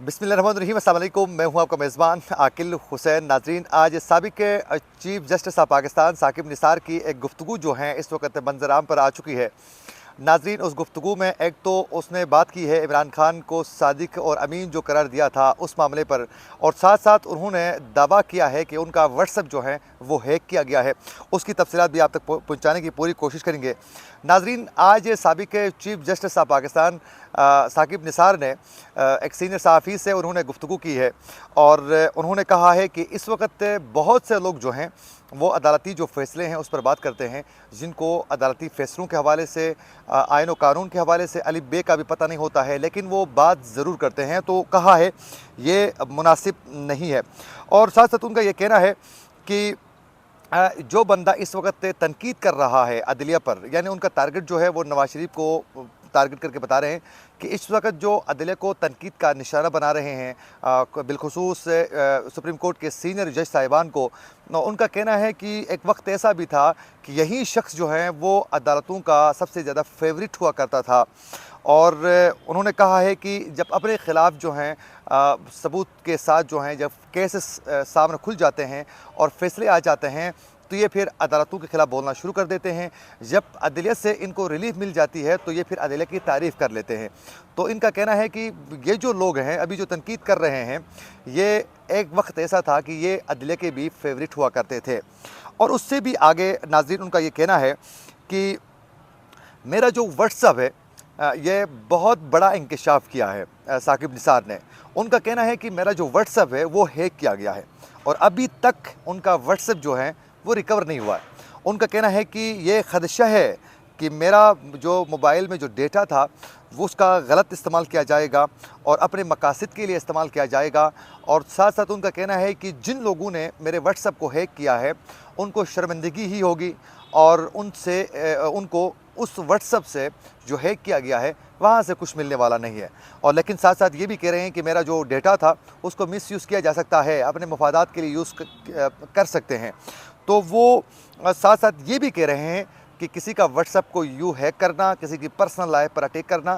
बिस्मिल्लाहिर्रहमानिर्रहीम, अस्सलाम वालेकुम। मैं हूं आपका मेज़बान आकिल हुसैन। नाज़रीन, आज साबिक़ chief justice of Pakistan Saqib Nisar की एक गुफ्तगू जो है इस वक्त मंज़र-आम पर आ चुकी है। नाज़रीन, उस गुफ्तगू में एक तो उसने बात की है इमरान खान को सादिक और अमीन जो करार दिया था उस मामले पर, और साथ साथ उन्होंने दावा किया है कि उनका व्हाट्सएप जो है वो हैक किया गया है। उसकी तफसीलात भी आप तक पहुँचाने की पूरी कोशिश करेंगे। नाज़रीन, आज साबिक़ chief justice of Pakistan Saqib Nisar ने एक सीनियर सहाफ़ी से उन्होंने गुफ्तगू की है और उन्होंने कहा है कि इस वक्त बहुत से लोग जो हैं वो अदालती जो फ़ैसले हैं उस पर बात करते हैं, जिनको अदालती फ़ैसलों के हवाले से आईन व कानून के हवाले से अलिफ बे का भी पता नहीं होता है, लेकिन वो बात ज़रूर करते हैं। तो कहा है ये मुनासिब नहीं है। और साथ साथ उनका ये कहना है कि जो बंदा इस वक्त तनकीद कर रहा है अदलिया पर, यानी उनका टारगेट जो है वो नवाज शरीफ को टारगेट करके बता रहे हैं कि इस वक्त जो अदलिया को तनकीद का निशाना बना रहे हैं, बिलखुसूस सुप्रीम कोर्ट के सीनियर जज साहिबान को, उनका कहना है कि एक वक्त ऐसा भी था कि यही शख्स जो है वो अदालतों का सबसे ज़्यादा फेवरेट हुआ करता था। और उन्होंने कहा है कि जब अपने ख़िलाफ़ जो हैं सबूत के साथ जो हैं जब केसेस सामने खुल जाते हैं और फैसले आ जाते हैं तो ये फिर अदालतों के ख़िलाफ़ बोलना शुरू कर देते हैं। जब अदलिया से इनको रिलीफ मिल जाती है तो ये फिर अदलिया की तारीफ़ कर लेते हैं। तो इनका कहना है कि ये जो लोग हैं अभी जो तनकीद कर रहे हैं, ये एक वक्त ऐसा था कि ये अदलिया के भी फेवरेट हुआ करते थे। और उससे भी आगे नाज़रीन, उनका ये कहना है कि मेरा जो व्हाट्सएप है ये बहुत बड़ा इंकशाफ किया है साकिब निसार ने। उनका कहना है कि मेरा जो व्हाट्सएप है वो हैक किया गया है और अभी तक उनका व्हाट्सएप जो है वो रिकवर नहीं हुआ है। उनका कहना है कि ये ख़दशा है कि मेरा जो मोबाइल में जो डेटा था वो उसका गलत इस्तेमाल किया जाएगा और अपने मकासद के लिए इस्तेमाल किया जाएगा। और साथ साथ उनका कहना है कि जिन लोगों ने मेरे व्हाट्सएप को हैक किया है उनको शर्मिंदगी ही होगी और उनको उस व्हाट्सएप से जो हैक किया गया है वहाँ से कुछ मिलने वाला नहीं है। और लेकिन साथ साथ ये भी कह रहे हैं कि मेरा जो डेटा था उसको मिसयूज़ किया जा सकता है, अपने मफादात के लिए यूज़ कर सकते हैं। तो वो साथ साथ ये भी कह रहे हैं कि किसी का व्हाट्सएप को यूँ हैक करना, किसी की पर्सनल लाइफ पर अटैक करना,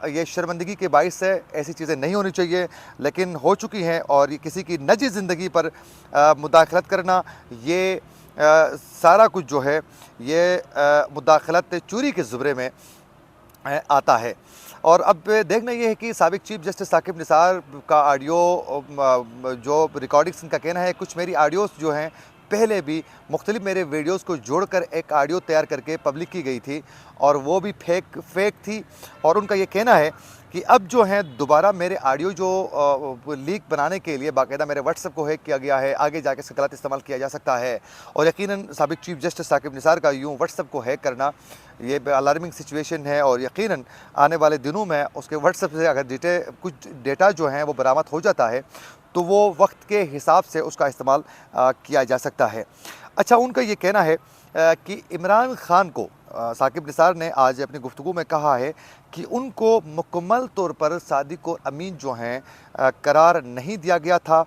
ये शर्मिंदगी के बाइस है। ऐसी चीज़ें नहीं होनी चाहिए, लेकिन हो चुकी हैं। और ये किसी की निजी ज़िंदगी पर मुदाखलत करना, ये सारा कुछ जो है ये मुदाखलत चोरी के ज़ुमरे में आता है। और अब देखना ये है कि साबिक़ चीफ़ जस्टिस साकिब निसार का ऑडियो जो रिकॉर्डिंग्स, इनका कहना है कुछ मेरी ऑडियोज़ जो हैं पहले भी मुख्तलिफ मेरे वीडियोज़ को जोड़कर एक ऑडियो तैयार करके पब्लिक की गई थी और वो भी फेक थी। और उनका ये कहना है कि अब जो है दोबारा मेरे ऑडियो जो लीक बनाने के लिए बाकायदा मेरे व्हाट्सएप को हैक किया गया है, आगे जाके इसका गलत इस्तेमाल किया जा सकता है। और यकीनन साबिक़ चीफ़ जस्टिस साकिब निसार का यूँ व्हाट्सएप को हैक करना ये अलार्मिंग सिचुएशन है और यकीनन आने वाले दिनों में उसके व्हाट्सएप से अगर कुछ डेटा जो हैं वो बरामद हो जाता है तो वो वक्त के हिसाब से उसका इस्तेमाल किया जा सकता है। अच्छा, उनका ये कहना है कि इमरान खान को साकिब निसार ने आज अपनी गुफ्तगू में कहा है कि उनको मुकम्मल तौर पर सादिक और अमीन जो हैं करार नहीं दिया गया था,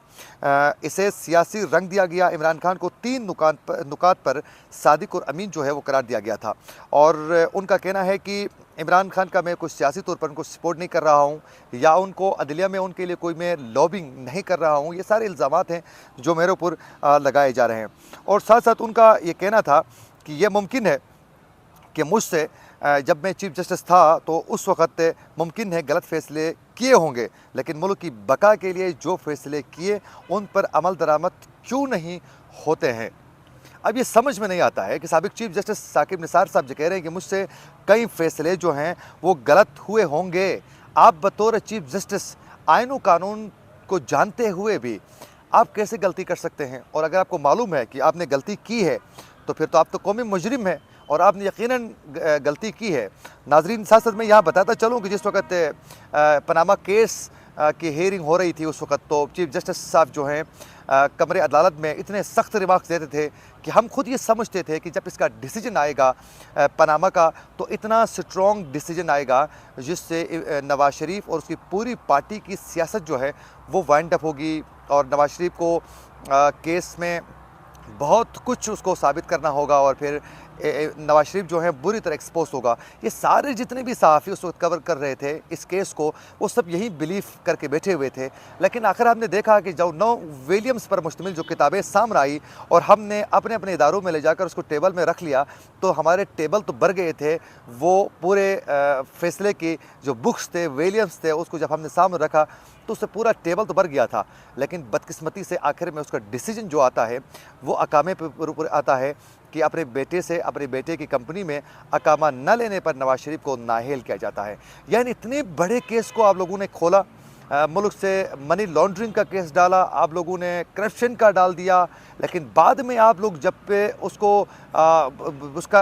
इसे सियासी रंग दिया गया। इमरान खान को 3 नुकात पर सादिक और अमीन जो है वो करार दिया गया था। और उनका कहना है कि इमरान खान का मैं कुछ सियासी तौर पर उनको सपोर्ट नहीं कर रहा हूँ या उनको अदलिया में उनके लिए कोई मैं लॉबिंग नहीं कर रहा हूँ। ये सारे इल्ज़ामात हैं जो मेरे ऊपर लगाए जा रहे हैं। और साथ साथ उनका ये कहना था कि यह मुमकिन है कि मुझसे जब मैं चीफ़ जस्टिस था तो उस वक़्त मुमकिन है गलत फ़ैसले किए होंगे, लेकिन मुल्क की बका के लिए जो फ़ैसले किए उन पर अमल दरामद क्यों नहीं होते हैं। अब ये समझ में नहीं आता है कि साबिक़ चीफ़ जस्टिस साकिब निसार साहब जो कह रहे हैं कि मुझसे कई फ़ैसले जो हैं वो गलत हुए होंगे। आप बतौर चीफ़ जस्टिस आईन व कानून को जानते हुए भी आप कैसे गलती कर सकते हैं? और अगर आपको मालूम है कि आपने गलती की है तो फिर तो आप तो कौमी मुजरिम हैं और आपने यकीनन गलती की है। नाज़रीन, साथ साथ मैं यहाँ बताता चलूँ कि जिस वक्त पनामा केस की हेयरिंग हो रही थी उस वक्त तो चीफ़ जस्टिस साहब जो हैं कमरे अदालत में इतने सख्त रिमार्क्स देते थे कि हम खुद ये समझते थे कि जब इसका डिसीजन आएगा पनामा का तो इतना स्ट्रॉन्ग डिसीजन आएगा जिससे नवाज शरीफ और उसकी पूरी पार्टी की सियासत जो है वो वाइंड अप होगी और नवाज शरीफ को केस में बहुत कुछ उसको साबित करना होगा और फिर नवाज शरीफ जो है बुरी तरह एक्सपोज होगा। ये सारे जितने भी सहाफ़ी उस वक्त कवर कर रहे थे इस केस को, वो सब यही बिलीव करके बैठे हुए थे। लेकिन आखिर हमने देखा कि जब 9 विलियम्स पर मुश्तमिल जो किताबें सामने आई और हमने अपने अपने इदारों में ले जाकर उसको टेबल में रख लिया, तो हमारे टेबल तो भर गए थे। वो पूरे फैसले की जो बुक्स थे, विलियम्स थे, उसको जब हमने सामने रखा तो उससे पूरा टेबल तो भर गया था। लेकिन बदकिस्मती से आखिर में उसका डिसीजन जो आता है वो अकामे पर ऊपर आता है कि अपने बेटे से, अपने बेटे की कंपनी में अकामा न लेने पर नवाज शरीफ को नाअहल किया जाता है। यानी इतने बड़े केस को आप लोगों ने खोला, मुल्क से मनी लॉन्ड्रिंग का केस डाला, आप लोगों ने करप्शन का डाल दिया, लेकिन बाद में आप लोग जब पे उसको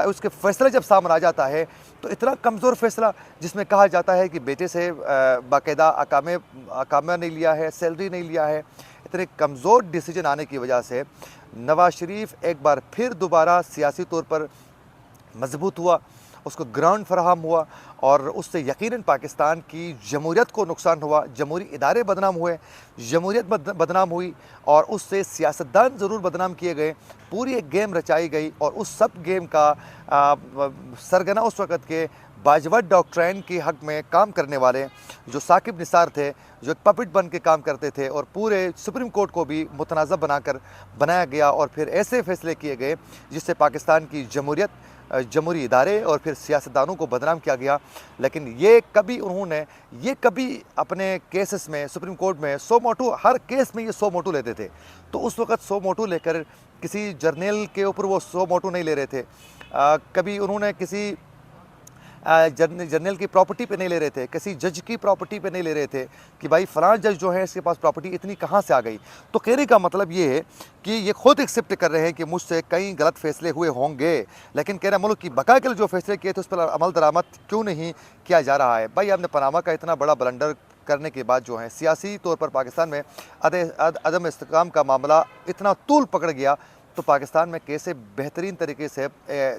उसके फैसला जब सामने आ जाता है तो इतना कमज़ोर फैसला जिसमें कहा जाता है कि बेटे से बाकायदा अकामा नहीं लिया है, सैलरी नहीं लिया है। इतने कमज़ोर डिसीजन आने की वजह से नवाज शरीफ एक बार फिर दोबारा सियासी तौर पर मजबूत हुआ, उसको ग्राउंड फराहम हुआ और उससे यकीनन पाकिस्तान की जमहूरियत को नुकसान हुआ, जमहूरी इदारे बदनाम हुए, जमहूरियत बदनाम हुई और उससे सियासतदान ज़रूर बदनाम किए गए। पूरी एक गेम रचाई गई और उस सब गेम का सरगना उस वक़्त के बाजवट डॉक्ट्राइन के हक़ में काम करने वाले जो साकिब निसार थे, जो एक पपेट बन के काम करते थे और पूरे सुप्रीम कोर्ट को भी मुतनाज़ बनाया गया और फिर ऐसे फ़ैसले किए गए जिससे पाकिस्तान की जमहूरियत, जमहूरी इदारे और फिर सियासतदानों को बदनाम किया गया। लेकिन ये कभी अपने केसेस में सुप्रीम कोर्ट में 100 मोटू, हर केस में ये 100 मोटू लेते थे। तो उस वक़्त 100 मोटू लेकर किसी जर्नल के ऊपर वो 100 मोटू नहीं ले रहे थे। कभी उन्होंने किसी जर्नल की प्रॉपर्टी पे नहीं ले रहे थे, किसी जज की प्रॉपर्टी पे नहीं ले रहे थे कि भाई फ़लाँ जज जो है इसके पास प्रॉपर्टी इतनी कहाँ से आ गई। तो कहने का मतलब ये है कि ये खुद एक्सेप्ट कर रहे हैं कि मुझसे कई गलत फ़ैसले हुए होंगे, लेकिन कह रहे मुल्क की बका के लिए जो फ़ैसले किए थे उस पर अमल दरामद क्यों नहीं किया जा रहा है। भाई आपने पनामा का इतना बड़ा ब्लंडर करने के बाद जो है सियासी तौर पर पाकिस्तान में अदम इस्तेकाम का मामला इतना तूल पकड़ गया, तो पाकिस्तान में कैसे बेहतरीन तरीके से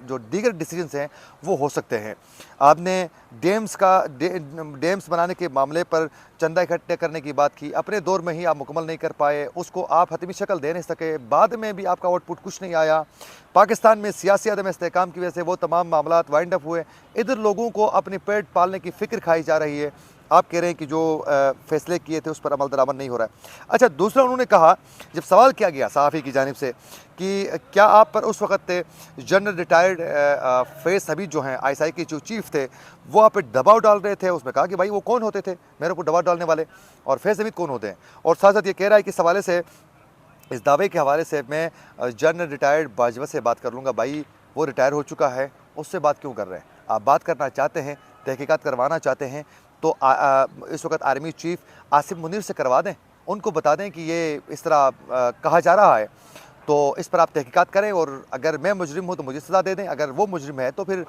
जो दीगर डिसीजंस हैं वो हो सकते हैं। आपने डैम्स बनाने के मामले पर चंदा इकट्ठे करने की बात की, अपने दौर में ही आप मुकम्मल नहीं कर पाए, उसको आप हतमी शक्ल दे नहीं सके, बाद में भी आपका आउटपुट कुछ नहीं आया। पाकिस्तान में सियासी अदम इस्तेहकाम की वजह से वो तमाम मामला वाइंड अप हुए। इधर लोगों को अपने पेट पालने की फ़िक्र खाई जा रही है, आप कह रहे हैं कि जो फ़ैसले किए थे उस पर अमल दरामद नहीं हो रहा है। अच्छा, दूसरा उन्होंने कहा, जब सवाल किया गया सहाफ़ी की जानिब से कि क्या आप पर उस वक़्त जनरल रिटायर्ड फैज़ हमीद जो हैं ISI के जो चीफ़ थे वो आप पर दबाव डाल रहे थे, उसमें कहा कि भाई वो कौन होते थे मेरे ऊपर दबाव डालने वाले, और फैज़ हमीद कौन होते हैं। और साथ साथ ये कह रहा है कि इस हवाले से, इस दावे के हवाले से मैं जनरल रिटायर्ड बाजवा से बात कर लूँगा। भाई वो रिटायर हो चुका है, उससे बात क्यों कर रहे हैं? आप बात करना चाहते हैं, तहकीकात करवाना चाहते हैं तो इस वक्त आर्मी चीफ आसिम मुनीर से करवा दें, उनको बता दें कि ये इस तरह कहा जा रहा है, तो इस पर आप तहकीकात करें और अगर मैं मुजरिम हूँ तो मुझे सज़ा दे दें, अगर वो मुजरिम है तो फिर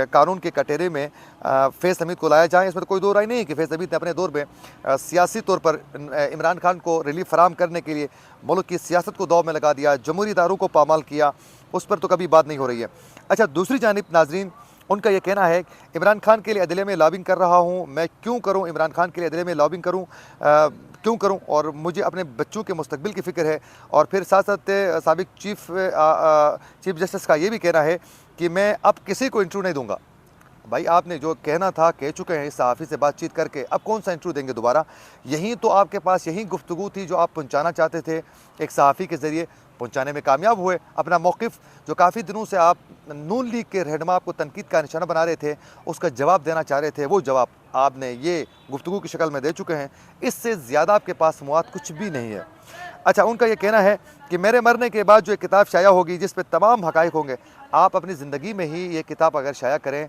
कानून के कटहरे में फैज़ हमीद को लाया जाए। इसमें तो कोई दो राय नहीं है कि फैज़ हमीद ने अपने दौर में सियासी तौर पर इमरान खान को रिलीफ फराहम करने के लिए मुल्क की सियासत को दाव में लगा दिया, जमहूरी इदारों को पामाल किया, उस पर तो कभी बात नहीं हो रही है। अच्छा, दूसरी जानिब नाजरीन, उनका ये कहना है इमरान खान के लिए अदलिया में लॉबिंग कर रहा हूँ, मैं क्यों करूँ, इमरान खान के लिए अदलिया में लॉबिंग करूँ, क्यों करूँ, और मुझे अपने बच्चों के मुस्तकबिल की फ़िक्र है। और फिर साथ साथ साबिक चीफ जस्टिस का ये भी कहना है कि मैं अब किसी को इंटरव्यू नहीं दूँगा। भाई आपने जो कहना था कह चुके हैं इस सहाफ़ी से बातचीत करके, अब कौन सा इंटरव्यू देंगे दोबारा? यही तो आपके पास यही गुफ्तगू थी जो आप पहुँचाना चाहते थे, एक सहाफ़ी के ज़रिए पहुँचाने में कामयाब हुए। अपना मौक़िफ़ जो काफ़ी दिनों से आप नून लीग के रहनुमा आपको तनकीद का निशाना बना रहे थे, उसका जवाब देना चाह रहे थे, वो जवाब आपने ये गुफ्तगू की शक्ल में दे चुके हैं। इससे ज़्यादा आपके पास मवाद कुछ भी नहीं है। अच्छा, उनका ये कहना है कि मेरे मरने के बाद जो एक किताब शाया होगी जिस पे तमाम हक़ाइक़ होंगे, आप अपनी ज़िंदगी में ही ये किताब अगर शाया करें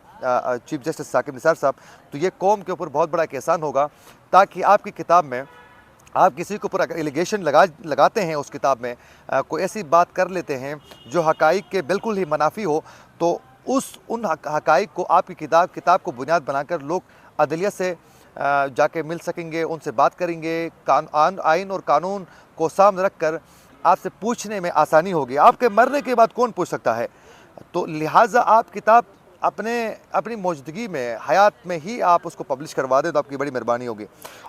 चीफ जस्टिस साकिब निसार साहब, तो ये कौम के ऊपर बहुत बड़ा एक एहसान होगा, ताकि आपकी किताब में आप किसी के ऊपर अगर एलिगेशन लगाते हैं, उस किताब में कोई ऐसी बात कर लेते हैं जो हक़ाइक़ के बिल्कुल ही मुनाफी हो, तो उन हक़ाइक़ को आपकी किताब को बुनियाद बनाकर लोग अदलिया से जाके मिल सकेंगे, उनसे बात करेंगे, आइन और कानून को सामने रख कर आपसे पूछने में आसानी होगी। आपके मरने के बाद कौन पूछ सकता है? तो लिहाजा आप किताब अपनी मौजूदगी में हयात में ही आप उसको पब्लिश करवा दें तो आपकी बड़ी मेहरबानी होगी।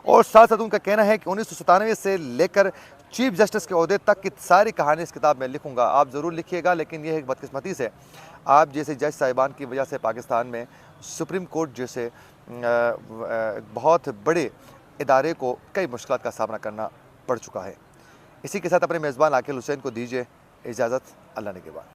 और साथ साथ उनका कहना है कि 1997 से लेकर चीफ जस्टिस के ओहदे तक की सारी कहानी इस किताब में लिखूंगा। आप ज़रूर लिखिएगा, लेकिन यह एक बदकिस्मती से आप जैसे जज साहिबान की वजह से पाकिस्तान में सुप्रीम कोर्ट जैसे बहुत बड़े इदारे को कई मुश्किल का सामना करना पड़ चुका है। इसी के साथ अपने मेज़बान आकिल हुसैन को दीजिए इजाज़त। अल्लाह ने के बाद।